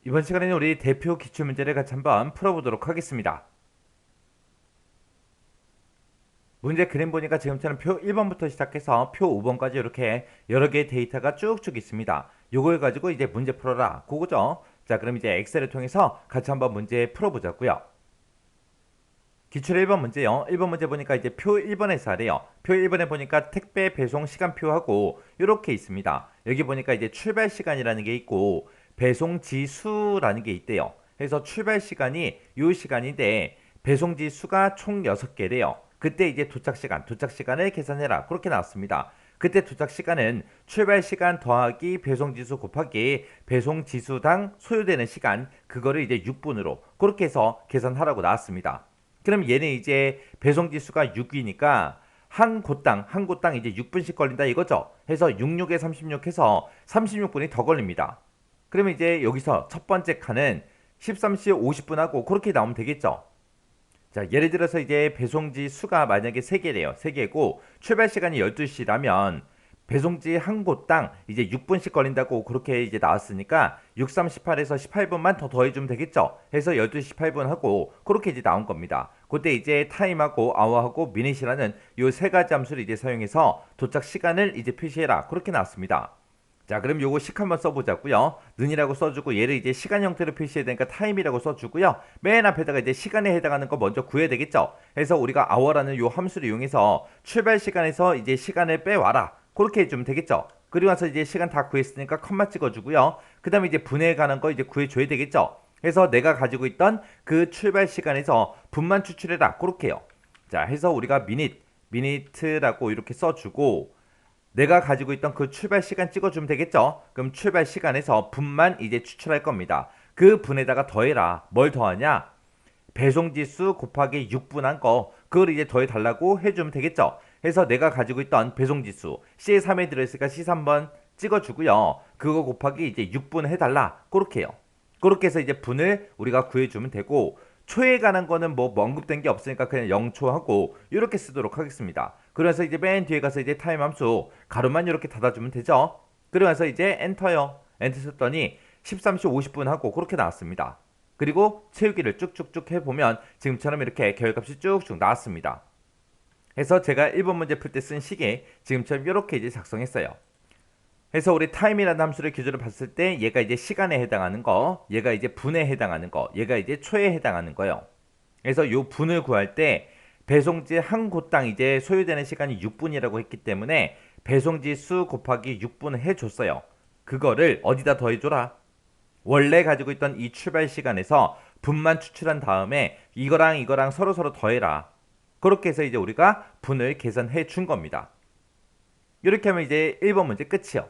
이번 시간에는 우리 대표 기출문제를 같이 한번 풀어보도록 하겠습니다. 문제 그림 보니까 지금처럼 표 1번부터 시작해서 표 5번까지 이렇게 여러 개의 데이터가 쭉쭉 있습니다. 요걸 가지고 이제 문제 풀어라. 그거죠. 자, 그럼 이제 엑셀을 통해서 같이 한번 문제 풀어보자고요. 기출 1번 문제요. 1번 문제 보니까 이제 표 1번에서 하래요. 표 1번에 보니까 택배 배송 시간표하고 이렇게 있습니다. 여기 보니까 이제 출발 시간이라는 게 있고 배송 지수라는 게 있대요. 그래서 출발 시간이 요 시간인데 배송 지수가 총 6개래요. 그때 이제 도착 시간을 계산해라. 그렇게 나왔습니다. 그때 도착 시간은 출발 시간 더하기 배송 지수 곱하기 배송 지수당 소요되는 시간, 그거를 이제 6분으로 그렇게 해서 계산하라고 나왔습니다. 그럼 얘는 이제 배송 지수가 6이니까 한 곳당 이제 6분씩 걸린다 이거죠. 해서 66에 36 해서 36분이 더 걸립니다. 그러면 이제 여기서 첫 번째 칸은 13시 50분 하고 그렇게 나오면 되겠죠. 자, 예를 들어서 이제 배송지 수가 만약에 3개래요. 3개고 출발 시간이 12시라면 배송지 한 곳당 이제 6분씩 걸린다고 그렇게 이제 나왔으니까 6, 3, 18에서 18분만 더 더해주면 되겠죠. 해서 12시 18분 하고 그렇게 이제 나온 겁니다. 그때 이제 타임하고 아워하고 미닛이라는 요 세 가지 함수를 이제 사용해서 도착 시간을 이제 표시해라. 그렇게 나왔습니다. 자, 그럼 요거 식 한번 써보자고요. 는이라고 써주고 얘를 이제 시간 형태로 표시해야 되니까 타임이라고 써주고요. 맨 앞에다가 이제 시간에 해당하는 거 먼저 구해야 되겠죠. 그래서 우리가 hour라는 요 함수를 이용해서 출발 시간에서 이제 시간을 빼와라. 그렇게 해주면 되겠죠. 그리고 나서 이제 시간 다 구했으니까 컴마 찍어주고요. 그 다음에 이제 분해에 관한 거 이제 구해줘야 되겠죠. 그래서 내가 가지고 있던 그 출발 시간에서 분만 추출해라. 그렇게요. 자, 해서 우리가 미니트라고 이렇게 써주고 내가 가지고 있던 그 출발 시간 찍어주면 되겠죠. 그럼 출발 시간에서 분만 이제 추출할 겁니다. 그 분에다가 더해라. 뭘 더하냐? 배송지수 곱하기 6분한 거 그걸 이제 더해달라고 해주면 되겠죠. 해서 내가 가지고 있던 배송지수 C3에 들어있으니까 C3번 찍어주고요. 그거 곱하기 이제 6분 해달라. 그렇게 해요. 그렇게 해서 이제 분을 우리가 구해주면 되고 초에 관한 거는 뭐 언급된 게 없으니까 그냥 0초 하고 이렇게 쓰도록 하겠습니다. 그래서 이제 맨 뒤에 가서 이제 타임 함수 가로만 이렇게 닫아주면 되죠. 그러면서 이제 엔터요. 엔터 썼더니 13시 50분 하고 그렇게 나왔습니다. 그리고 채우기를 쭉쭉쭉 해보면 지금처럼 이렇게 결값이 쭉쭉 나왔습니다. 해서 제가 1번 문제 풀 때 쓴 식에 지금처럼 이렇게 이제 작성했어요. 해서 우리 타임이라는 함수를 기준으로 봤을 때 얘가 이제 시간에 해당하는 거, 얘가 이제 분에 해당하는 거, 얘가 이제 초에 해당하는 거예요. 그래서 요 분을 구할 때 배송지 한 곳당 이제 소요되는 시간이 6분이라고 했기 때문에 배송지 수 곱하기 6분을 해줬어요. 그거를 어디다 더해줘라? 원래 가지고 있던 이 출발 시간에서 분만 추출한 다음에 이거랑 서로서로 더해라. 그렇게 해서 이제 우리가 분을 계산해 준 겁니다. 이렇게 하면 이제 1번 문제 끝이요.